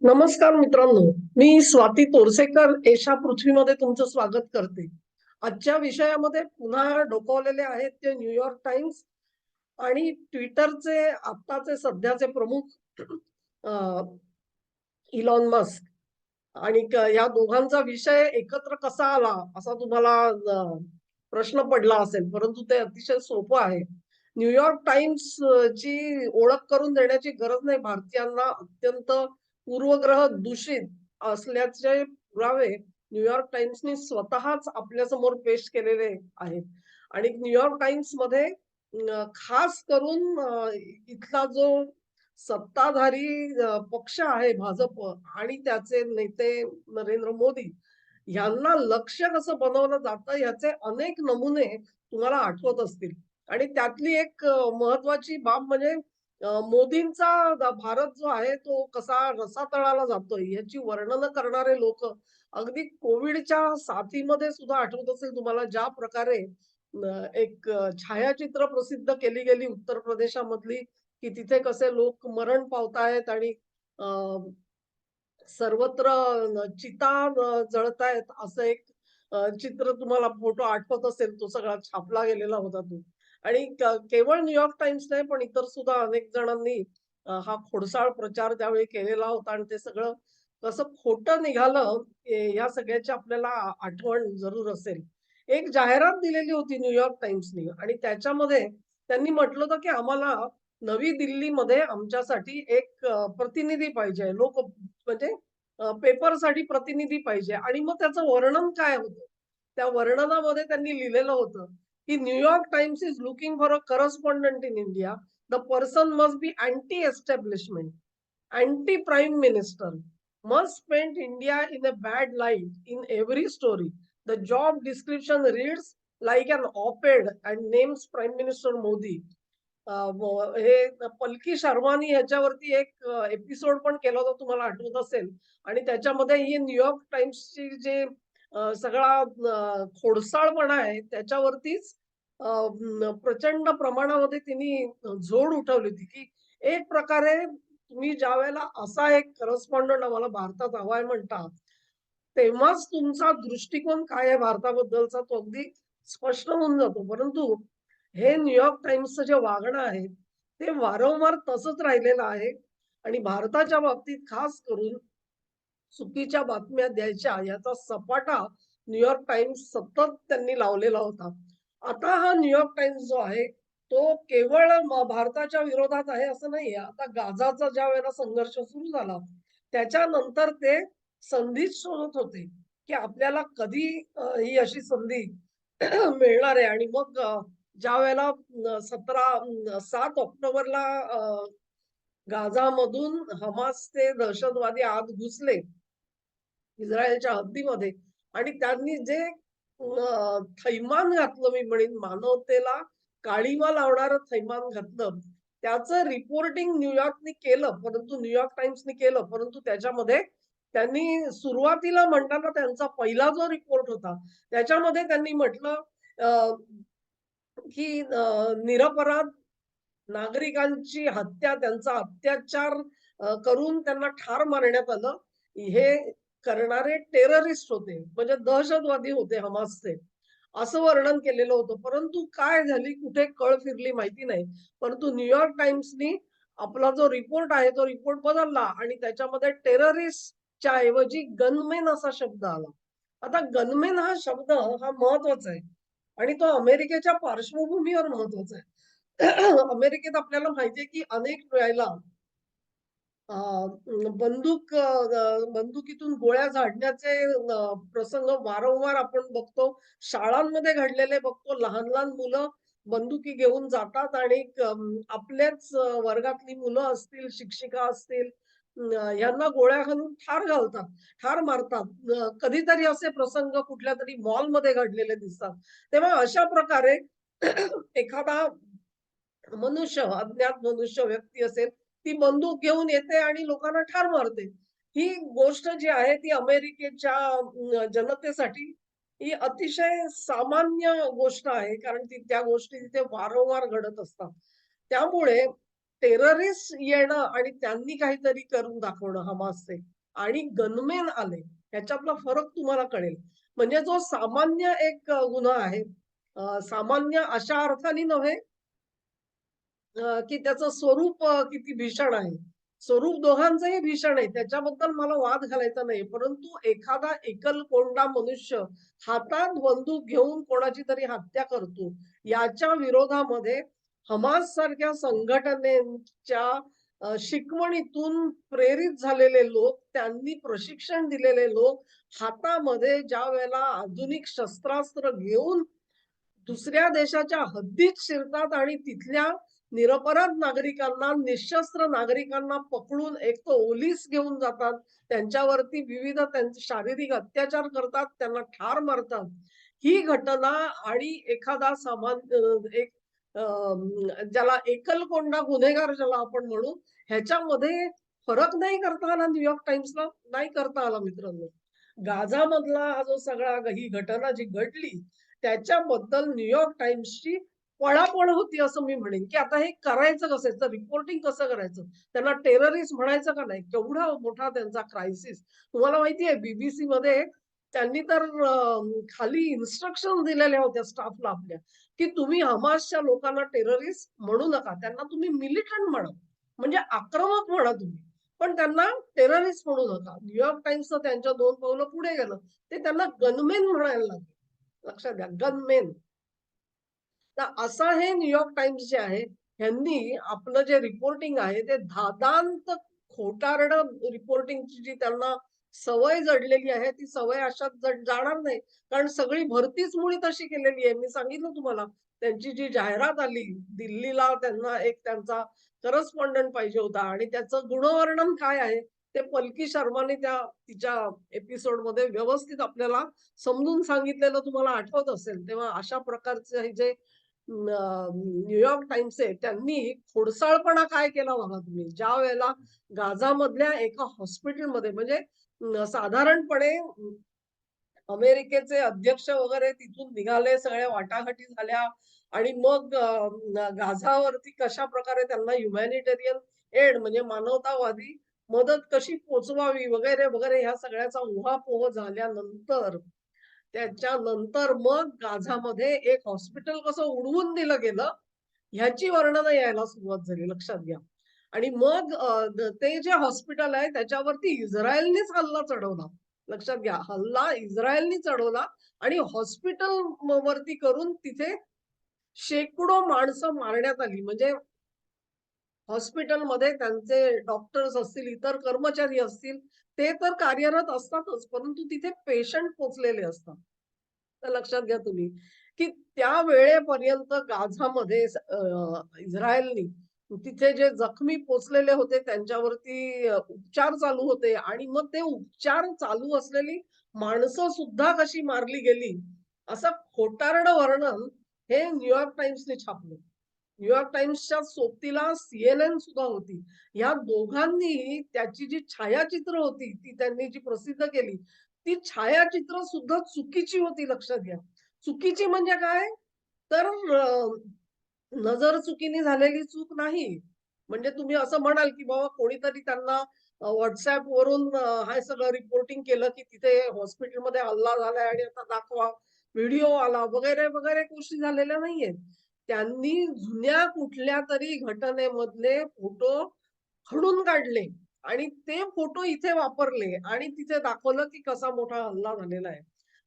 नमस्कार मित्रांनो. मी स्वाती तोरसेकर एशा पृथ्वीमध्ये तुमचं स्वागत करते. आजच्या विषयामध्ये पुन्हा डोकावलेले आहेत ते न्यूयॉर्क टाइम्स आणि ट्विटरचे आत्ताचे सध्याचे प्रमुख इलॉन मस्क. आणि या दोघांचा विषय एकत्र कसा आला असा तुम्हाला प्रश्न पडला असेल, परंतु ते अतिशय सोपं आहे. न्यूयॉर्क टाइम्स ची ओळख करून देण्याची गरज नाही. भारतीयांना अत्यंत पूर्वग्रह दूषित असल्याचे पुरावे न्यूयॉर्क टाइम्सनी स्वतःच आपल्या समोर पेश केलेले आहेत. आणि न्यूयॉर्क टाइम्स मध्ये खास करून इथला जो सत्ताधारी पक्ष आहे भाजप आणि त्याचे नेते नरेंद्र मोदी यांना लक्ष्य कसं बनवलं जातं याचे अनेक नमुने तुम्हाला आठवत असतील. आणि त्यातली एक महत्वाची बाब म्हणजे मोदींचा भारत जो आहे तो कसा रसातळाला जातोय याची वर्णन करणारे लोक अगदी कोविडच्या साथीमध्ये सुद्धा आठवत असेल तुम्हाला ज्या प्रकारे एक छायाचित्र प्रसिद्ध केली गेली उत्तर प्रदेशामधली की तिथे कसे लोक मरण पावतायत आणि सर्वत्र चिता जळतायत असं एक चित्र तुम्हाला फोटो आठवत असेल. तो सगळा छापला गेलेला होता तो. आणि केवळ न्यूयॉर्क टाइम्स नाही पण इतर सुद्धा अनेक जणांनी हा खोडसाळ प्रचार त्यावेळी केलेला होता आणि ते सगळं कसं खोटं निघालं या सगळ्याची आपल्याला आठवण जरूर असेल. एक जाहिरात दिलेली होती न्यूयॉर्क टाइम्सनी आणि त्याच्यामध्ये त्यांनी म्हटलं होतं की आम्हाला नवी दिल्लीमध्ये आमच्यासाठी एक प्रतिनिधी पाहिजे. लोक म्हणजे पेपरसाठी प्रतिनिधी पाहिजे आणि मग त्याचं वर्णन काय होतं? त्या वर्णनामध्ये त्यांनी लिहिलेलं होतं, की New York Times is looking for a correspondent in India. The person must be anti establishment, anti prime minister, must paint India in a bad light in every story. The job description reads like an op ed and names prime minister Modi. हे पलकी शर्मानी ह्याच्यावरती एक episode पण केला होता तुम्हाला आठवत असेल. आणि त्याच्यामध्ये ही न्यूयॉर्क टाइम्सची जे सगळा खोडसाळपणा आहे त्याच्यावरतीच प्रचंड प्रमाणामध्ये तिने झोड उठवली होती की एक प्रकारे तुम्ही ज्या वेळेला असा एक करस्पॉन्डंट आम्हाला भारतात हवाय म्हणता तेव्हाच तुमचा दृष्टिकोन काय आहे भारताबद्दलचा तो अगदी स्पष्ट होऊन जातो. परंतु हे न्यूयॉर्क टाइम्सचं जे वागणं आहे ते वारंवार तसंच राहिलेलं आहे. आणि भारताच्या बाबतीत खास करून चुकीच्या बातम्या द्यायच्या याचा सपाटा न्यूयॉर्क टाइम्स सतत त्यांनी लावलेला होता. आता हा न्यूयॉर्क टाइम्स जो आहे तो केवळ भारताच्या विरोधात आहे असं नाहीये. आता गाझाचा ज्या वेळेला संघर्ष सुरू झाला त्याच्यानंतर ते संधीच शोधत होते की आपल्याला कधी ही अशी संधी मिळणार आहे. आणि मग ज्या वेळेला 7 ऑक्टोबरला गाझामधून हमासचे दहशतवादी आत घुसले इस्रायलच्या हद्दीमध्ये आणि त्यांनी जे थैमान घातलं मी म्हणेन मानवतेला काळीमा लावणारं थैमान घातलं त्याचं रिपोर्टिंग न्यूयॉर्कनी केलं, परंतु न्यूयॉर्क टाइम्सनी केलं, परंतु त्याच्यामध्ये त्यांनी सुरुवातीला म्हणताना त्यांचा पहिला जो रिपोर्ट होता त्याच्यामध्ये त्यांनी म्हटलं की निरपराध नागरिकांची हत्या त्यांचा अत्याचार करून त्यांना ठार मारण्यात आलं. हे करणारे टेररिस्ट होते म्हणजे दहशतवादी होते हमासचे असं वर्णन केलेलं होतं. परंतु काय झाली कुठे कळ फिरली माहिती नाही. परंतु न्यूयॉर्क टाइम्सनी आपला जो रिपोर्ट आहे तो रिपोर्ट बदलला आणि त्याच्यामध्ये टेररिस्टच्या ऐवजी गनमेन असा शब्द आला. आता गनमेन हा शब्द हा महत्वाचा आहे आणि तो अमेरिकेच्या पार्श्वभूमीवर महत्वाचा आहे. अमेरिकेत आपल्याला माहितीये की अनेक वेळेला बंदुकीतून गोळ्या झाडण्याचे प्रसंग वारंवार आपण बघतो. शाळांमध्ये घडलेले बघतो. लहान-लहान मुलं बंदुकी घेऊन जातात आणि आपल्याच वर्गातली मुलं असतील, शिक्षिका असतील, यांना गोळ्या घालून ठार घालतात, ठार मारतात. कधीतरी असे प्रसंग कुठल्यातरी मॉलमध्ये घडलेले दिसतात. तेव्हा अशा प्रकारे एखादा मनुष्य, अज्ञात मनुष्य व्यक्ती असेल, ती बंदूक घेऊन येते आणि लोकांना ठार मारते. ही गोष्ट जी आहे ती अमेरिकेच्या जनतेसाठी ही अतिशय सामान्य गोष्ट आहे. कारण ती त्या गोष्टी तिथे वारंवार घडत असतात. त्यामुळे टेररिस्ट येणं आणि त्यांनी काहीतरी करून दाखवणं हमासचे आणि गनमेन आले, ह्याच्यातला फरक तुम्हाला कळेल. म्हणजे जो सामान्य एक गुन्हा आहे, सामान्य अशा अर्थाने नव्हे, की त्याचं स्वरूप किती भीषण आहे. स्वरूप दोघांचंही भीषण आहे. त्याच्याबद्दल मला वाद घालायचा नाही. परंतु एखादा एकलकोंडा मनुष्य हातात बंदूक घेऊन कोणाची तरी हत्या करतो. याच्या विरोधामध्ये हमास सारख्या संघटनेच्या शिकवणीतून प्रेरित झालेले लोक, त्यांनी प्रशिक्षण दिलेले लोक हातामध्ये ज्यावेळेला आधुनिक शस्त्रास्त्र घेऊन दुसऱ्या देशाच्या हद्दीत शिरतात आणि तिथल्या निरपराध नागरिकांना, निशस्त्र नागरिकांना पकडून एक तर ओलीस घेऊन जातात. त्यांच्यावरती विविध त्यांचे शारीरिक अत्याचार करतात, त्यांना ठार मारतात. ही घटना आणि एखादा एक ज्याला एकलकोंडा गुन्हेगार ज्याला आपण म्हणू, ह्याच्यामध्ये फरक नाही करता आला न्यूयॉर्क टाइम्सला, नाही करता आला मित्रांनो. गाझामधला हा जो सगळा ही घटना जी घडली, त्याच्याबद्दल न्यूयॉर्क टाइम्सची पळापळ होती असं मी म्हणेन, की आता हे करायचं कसं? याचं रिपोर्टिंग कसं करायचं? त्यांना टेररिस्ट म्हणायचं का नाही? केवढा मोठा त्यांचा क्रायसिस. तुम्हाला माहिती आहे बीबीसीमध्ये त्यांनी तर खाली इन्स्ट्रक्शन दिलेल्या होत्या स्टाफला आपल्या, की तुम्ही हमासच्या लोकांना टेररिस्ट म्हणू नका. त्यांना तुम्ही मिलिटंट म्हणा. म्हणजे आक्रमक म्हणा तुम्ही. पण त्यांना टेररिस्ट म्हणू नका. न्यूयॉर्क टाइम्सचं त्यांच्या 2 पावलं पुढे गेलं. ते त्यांना गनमेन म्हणायला लागले. लक्षात घ्या, गनमेन. तर असं हे न्यूयॉर्क टाइम्स जे आहे, ह्यांनी आपलं जे रिपोर्टिंग आहे ते धादांत खोटारडं रिपोर्टिंगची जी त्यांना सवय जडलेली आहे, ती सवय अशात जाणार नाही. कारण सगळी भरतीच मुळी तशी केलेली आहे. मी सांगितलं तुम्हाला, त्यांची जी जाहिरात आली, दिल्लीला त्यांना एक त्यांचा करस्पॉन्डंट पाहिजे होता आणि त्याचं गुणवर्णन काय आहे, ते पलकी शर्माने तिच्या एपिसोडमध्ये व्यवस्थित आपल्याला समजून सांगितलेलं तुम्हाला आठवत असेल. तेव्हा अशा प्रकारचे हे जे न्यूयॉर्क टाइम्स आहे, त्यांनी खोडसाळपणा काय केला बघा तुम्ही. ज्यावेळेला गाझामधल्या एका हॉस्पिटलमध्ये म्हणजे साधारणपणे अमेरिकेचे अध्यक्ष वगैरे तिथून निघाले, सगळ्या वाटाघाटी झाल्या आणि मग गाझावरती कशाप्रकारे त्यांना ह्युमॅनिटेरियन एड म्हणजे मानवतावादी मदत कशी पोहोचवावी वगैरे, वगैरे ह्या सगळ्याचा उहापोह झाल्यानंतर त्याच्यानंतर मग गाझामध्ये एक हॉस्पिटल कसं उडवून दिलं गेलं, ह्याची वर्णनं यायला सुरुवात झाली, लक्षात घ्या. आणि मग ते जे हॉस्पिटल आहे त्याच्यावरती इस्रायलनेच हल्ला चढवला. लक्षात घ्या, हल्ला इस्रायलने चढवला आणि हॉस्पिटल वरती करून तिथे शेकडो माणसं मारण्यात आली. म्हणजे हॉस्पिटलमध्ये त्यांचे डॉक्टर्स असतील, इतर कर्मचारी असतील, ते तर कार्यरत असतातच, परंतु तिथे पेशंट पोहोचलेले असतात. तर लक्षात घ्या तुम्ही, की त्या वेळेपर्यंत गाझामध्ये इस्रायलनी तिथे जे जखमी पोहोचलेले होते त्यांच्यावरती उपचार चालू होते आणि मग ते उपचार चालू असलेली माणसं सुद्धा कशी मारली गेली, असं खोटारडं वर्णन हे न्यूयॉर्क टाइम्सने छापलं. न्यूयॉर्क टाइम्सच्या सोबतीला सीएनएन सुद्धा होती. या दोघांनी त्याची जी छायाचित्र होती, ती त्यांनी जी प्रसिद्ध केली, ती छायाचित्र सुद्धा चुकीची होती, लक्षात घ्या. चुकीची म्हणजे काय? तर नजर चुकीने झालेली चूक नाही. म्हणजे तुम्ही असं म्हणाल, की बाबा कोणीतरी त्यांना वरून हे सगळं रिपोर्टिंग केलं, की तिथे हॉस्पिटलमध्ये हल्ला झालाय आणि आता दाखवा. व्हिडिओ आला वगैरे, वगैरे गोष्टी झालेल्या नाहीयेत. त्यांनी जुन्या कुठल्यातरी घटनेमधले फोटो खणून काढले आणि ते फोटो इथे वापरले आणि तिथे दाखवलं, की कसा मोठा हल्ला झालेला आहे.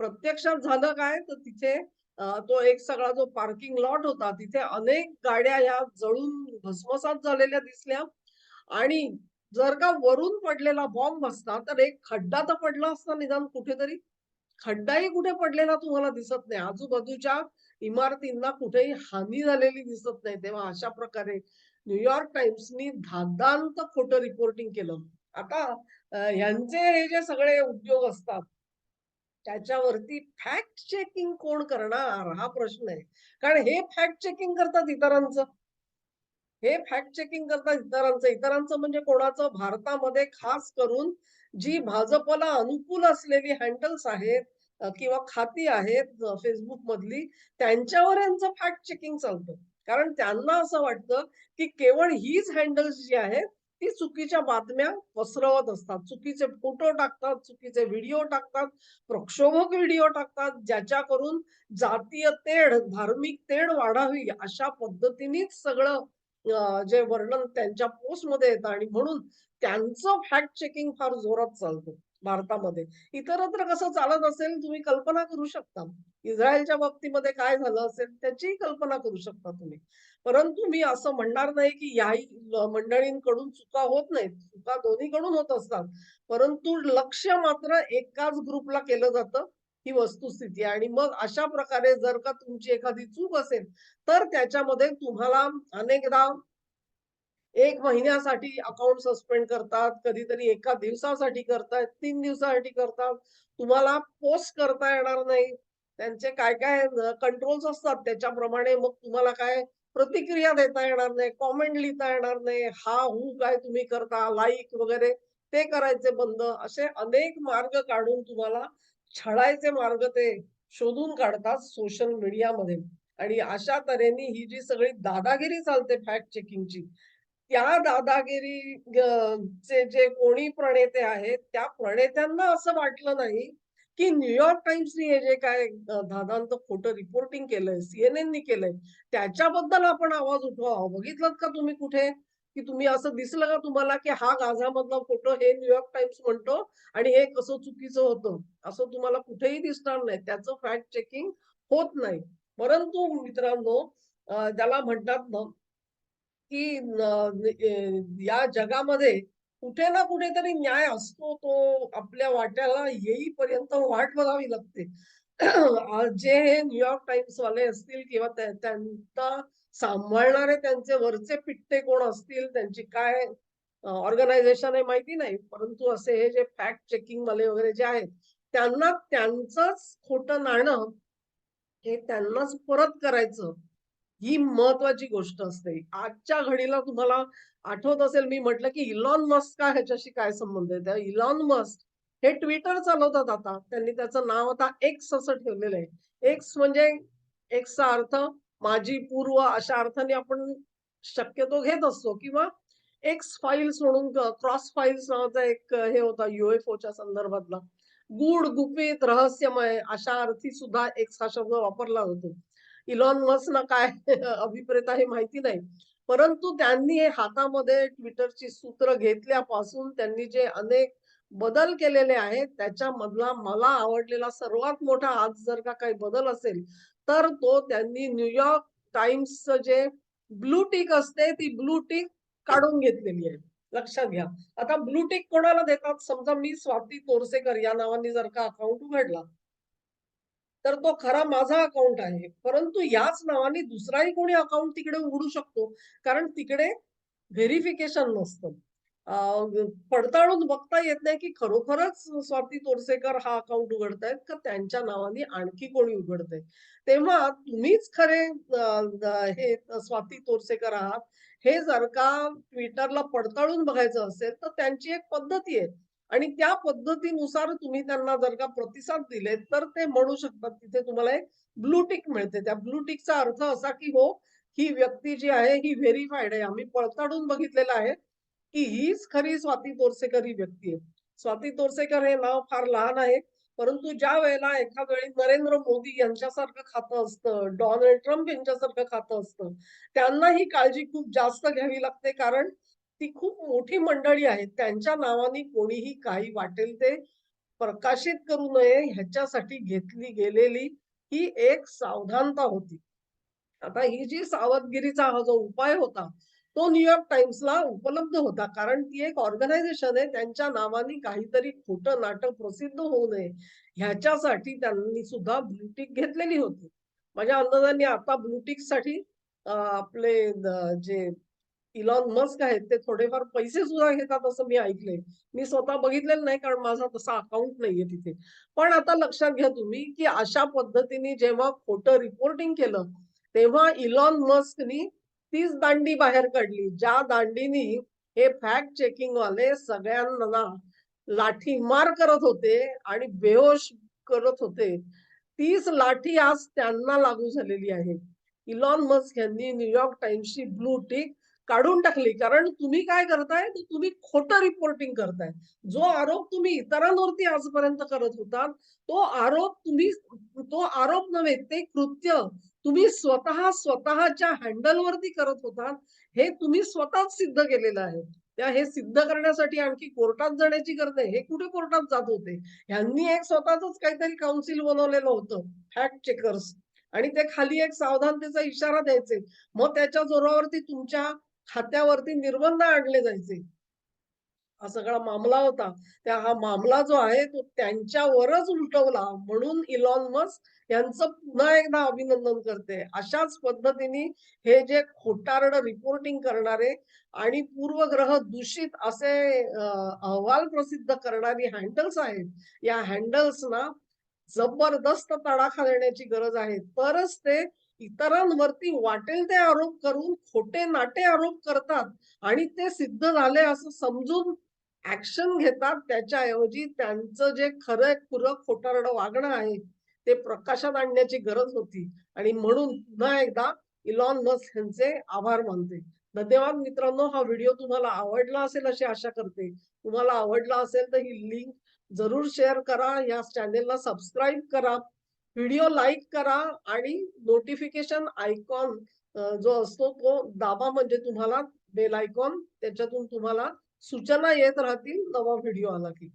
प्रत्यक्षात झालं काय, तर तिथे तो एक सगळा जो पार्किंग लॉट होता, तिथे अनेक गाड्या ह्या जळून भस्मसात झालेल्या दिसल्या आणि जर का वरून पडलेला बॉम्ब असता, तर एक खड्डा तर पडला असता निदान कुठेतरी. खड्डाही कुठे पडलेला तुम्हाला दिसत नाही. आजूबाजूच्या इमारतींना कुठेही हानी झालेली दिसत नाही. तेव्हा अशा प्रकारे न्यूयॉर्क टाइम्सनी धादांत खोटं रिपोर्टिंग केलं. आता ह्यांचे हे जे सगळे उद्योग असतात, त्याच्यावरती फॅक्ट चेकिंग कोण करणार हा प्रश्न आहे. कारण हे फॅक्ट चेकिंग करतात इतरांचं. हे फॅक्ट चेकिंग करतात इतरांचं. इतरांचं म्हणजे कोणाचं? भारतामध्ये खास करून जी भाजपला अनुकूल असलेली हँडल्स आहेत किंवा खाती आहेत Facebook मधली, त्यांच्यावर यांचं फॅक्ट चेकिंग चालतं. कारण त्यांना असं वाटतं, की केवळ हीच हँडल्स जी आहेत, ती चुकीच्या बातम्या पसरवत असतात. चुकीचे फोटो टाकतात, चुकीचे व्हिडिओ टाकतात, प्रक्षोभक व्हिडिओ टाकतात, ज्याच्याकरून जातीय तेढ, धार्मिक तेढ वाढावी अशा पद्धतीनेच सगळं जे वर्णन त्यांच्या पोस्टमध्ये येतं आणि म्हणून त्यांचं फॅक्ट चेकिंग फार जोरात चालतं भारतामध्ये. इतरत्र कसं चालत असेल तुम्ही कल्पना करू शकता. इस्रायलच्या बाबतीमध्ये काय झालं असेल त्याचीही कल्पना करू शकता तुम्ही. परंतु मी असं म्हणणार नाही, की याही मंडळींकडून चुका होत नाहीत. चुका दोन्हीकडून होत असतात. परंतु लक्ष मात्र एकाच ग्रुपला केलं जातं, ही वस्तुस्थिती आहे. आणि मग अशा प्रकारे जर का तुमची एखादी चूक असेल, तर त्याच्यामध्ये तुम्हाला अनेकदा 1 महिन्यासाठी अकाउंट सस्पेंड करतात, कधीतरी एका दिवसासाठी करतायत, 3 दिवसासाठी करतात. तुम्हाला पोस्ट करता येणार नाही. त्यांचे काय-काय कंट्रोल्स असतात त्याच्याप्रमाणे मग तुम्हाला काय प्रतिक्रिया देता येणार नाही, कॉमेंट लिहिता येणार नाही. हा, हू काय तुम्ही करता, लाइक वगैरे ते करायचे बंद. असे अनेक मार्ग काढून तुम्हाला छळायचे मार्ग ते शोधून काढतात सोशल मीडियामध्ये. आणि अशा तऱ्हेने ही जी सगळी दादागिरी चालते फॅक्ट चेकिंगची, त्या दादागिरी चे जे कोणी प्रणेते आहेत, त्या प्रणेत्यांना असं वाटलं नाही, की न्यूयॉर्क टाइम्सनी हे जे काय धादांत खोटं रिपोर्टिंग केलंय, सीएनएननी केलंय, त्याच्याबद्दल आपण आवाज उठवावा. बघितलत का तुम्ही कुठे? की तुम्ही असं दिसलं का तुम्हाला, की हा गाझामधला फोटो हे न्यूयॉर्क टाइम्स म्हणतो आणि हे कसं चुकीचं होतं? असं तुम्हाला कुठेही दिसणार नाही. त्याचं फॅक्ट चेकिंग होत नाही. परंतु मित्रांनो, त्याला म्हणतात ना, की या जगामध्ये कुठे ना कुठेतरी न्याय असतो. तो आपल्या वाट्याला येईपर्यंत वाट बघावी लागते. जे हे न्यूयॉर्क टाइम्स वाले असतील किंवा त्यांना सांभाळणारे त्यांचे वरचे पिट्टे कोण असतील, त्यांची काय ऑर्गनायझेशन आहे माहिती नाही. परंतु असे हे जे फॅक्ट चेकिंग वाले वगैरे जे आहेत, त्यांना त्यांचंच खोटं नाणं हे त्यांनाच परत करायचं, ही महत्वाची गोष्ट असते. आजच्या घडीला तुम्हाला आठवत असेल मी म्हटलं, की इलॉन मस्क का ह्याच्याशी काय संबंध आहे? त्या इलॉन मस्क हे Twitter चालवतात आता. त्यांनी त्याचं नाव आता एक्स असं ठेवलेलं आहे. एक्स म्हणजे एक्सचा अर्थ माझी पूर्व अशा अर्थाने आपण शक्यतो घेत असतो किंवा एक्स फाइल्स म्हणून क्रॉस फाइल्स नावाचा एक हे होता UFOच्या संदर्भातला. गूढ, गुपित, रहस्यमय अशा अर्थी सुद्धा एक्स हा शब्द वापरला जातो. इलॉन मस्कना काय अभिप्रेत आहे माहिती नाही. परंतु त्यांनी हे हातामध्ये Twitterची सूत्र घेतल्यापासून त्यांनी जे अनेक बदल केलेले आहेत, त्याच्यामधला मला आवडलेला सर्वात मोठा आज जर का काही बदल असेल, तर तो त्यांनी न्यूयॉर्क टाइम्सचं जे ब्लू टिक असते, ती ब्लू टिक काढून घेतलेली आहे. लक्षात घ्या. आता ब्लू टिक कोणाला देतात? समजा मी स्वाती तोरसेकर या नावाने जर का अकाउंट उघडला, तर तो खरा माझा अकाउंट आहे. परंतु याच नावाने दुसराही कोणी अकाउंट तिकडे उघडू शकतो. कारण तिकडे व्हेरिफिकेशन नसतं. अ, पडताळून बघता येत नाही, की खरोखरच स्वाती तोरसेकर हा अकाउंट उघडतायत का त्यांच्या नावाने आणखी कोणी उघडतंय. तेव्हा तुम्हीच खरे हे स्वाती तोरसेकर आहात. हे जर का Twitterला पडताळून बघायचं असेल, तर त्यांची एक पद्धती आहे. आणि त्या पद्धतीनुसार तुम्ही त्यांना जर का प्रतिसाद दिले, तर ते म्हणू शकतात तिथे तुम्हाला एक ब्लू टिक मिळते. त्या ब्लू टिकचा अर्थ असा, की हो, ही व्यक्ती जी आहे ही व्हेरिफाईड आहे. आम्ही पडताळून बघितलेलं आहे, की हीच खरी स्वाती तोरसेकर ही व्यक्ती आहे. स्वाती तोरसेकर हे नाव फार लहान आहे. परंतु ज्यावेळेला एखाद्या वेळी नरेंद्र मोदी यांच्यासारखं खातं असतं, डोनाल्ड ट्रम्प यांच्यासारखं खातं असतं, त्यांना ही काळजी खूप जास्त घ्यावी लागते. कारण ती खूप मोठी मंडळी आहे. त्यांच्या नावाने कोणीही काही वाटेल ते प्रकाशित करू नये ह्याच्यासाठी घेतली गेलेली ही एक सावधानता होती. आता ही जी सावधगिरीचा हा जो उपाय होता, तो न्यूयॉर्क टाइम्सला उपलब्ध होता. कारण ती एक ऑर्गनायझेशन आहे. त्यांच्या नावाने काहीतरी खोटं नाटक प्रसिद्ध होऊ नये, ह्याच्यासाठी त्यांनी सुद्धा ब्लू टिक घेतलेली होती. माझ्या अंदाजाने आता ब्लू टिकसाठी आपले जे इलॉन मस्क आहेत, ते थोडेफार पैसे सुद्धा घेतात असं मी ऐकलंय. मी स्वतः बघितलेलं नाही कारण माझा तसा अकाउंट नाहीये तिथे. पण आता लक्षात घ्या तुम्ही, की अशा पद्धतीने जेव्हा खोटं रिपोर्टिंग केलं, तेव्हा इलॉन मस्कनी तीच दांडी बाहेर काढली, ज्या दांडीनी हे फॅक्ट चेकिंग वाले सगळ्यांना लाठीमार करत होते आणि बेहोश करत होते. तीच लाठी आज त्यांना लागू झालेली आहे. इलॉन मस्क यांनी न्यूयॉर्क टाइम्सची ब्लू टिक काढून टाकली. कारण तुम्ही काय करताय, तर तुम्ही खोटं रिपोर्टिंग करताय. जो आरोप तुम्ही इतरांवरती आजपर्यंत करत होतात, तो आरोप नव्हे, ते कृत्य तुम्ही स्वतःच्या हँडलवरती करत होतात. हे तुम्ही स्वतःच सिद्ध केलेलं आहे. हे सिद्ध करण्यासाठी आणखी कोर्टात जाण्याची गरज नाही. हे कुठे कोर्टात जात होते. ह्यांनी एक स्वतःचंच काहीतरी काउन्सिल बनवलेलं होतं, फॅक्ट चेकर्स. आणि ते खाली एक सावधानतेचा इशारा द्यायचे. मग त्याच्या जोरावरती तुमच्या खात्यावरती निर्बंध आणले जायचे. हा सगळा मामला होता. हा मामला जो आहे तो त्यांच्यावरच उलटवला. म्हणून इलॉन मस्क यांचं पुन्हा एकदा अभिनंदन करते. अशाच पद्धतीने हे जे खोटारडं रिपोर्टिंग करणारे आणि पूर्वग्रह दूषित असे अहवाल प्रसिद्ध करणारी हँडल्स आहेत. या हँडल्सना जबरदस्त तडाखा देण्याची गरज आहे. तरच ते इतरांवरती वाटेल ते आरोप करून खोटे नाटे आरोप करतात आणि ते सिद्ध झाले असं समजून ऍक्शन घेतात. त्याच्याऐवजी त्यांचं जे खरं-खुरं खोटारडं वागणं आहे, ते प्रकाशात आणण्याची गरज होती आणि म्हणून पुन्हा एकदा इलॉन मस्क यांचे आभार मानते. धन्यवाद मित्रांनो. हा व्हिडिओ तुम्हाला आवडला असेल अशी आशा करते. तुम्हाला आवडला असेल तर ही लिंक जरूर शेअर करा. या चॅनेलला सबस्क्राईब करा. व्हिडिओ लाईक करा आणि नोटिफिकेशन आयकॉन जो असतो तो दाबा, म्हणजे तुम्हाला बेल आयकॉन त्याच्यातून तुम्हाला सूचना येत राहतील नवा व्हिडिओ आला की.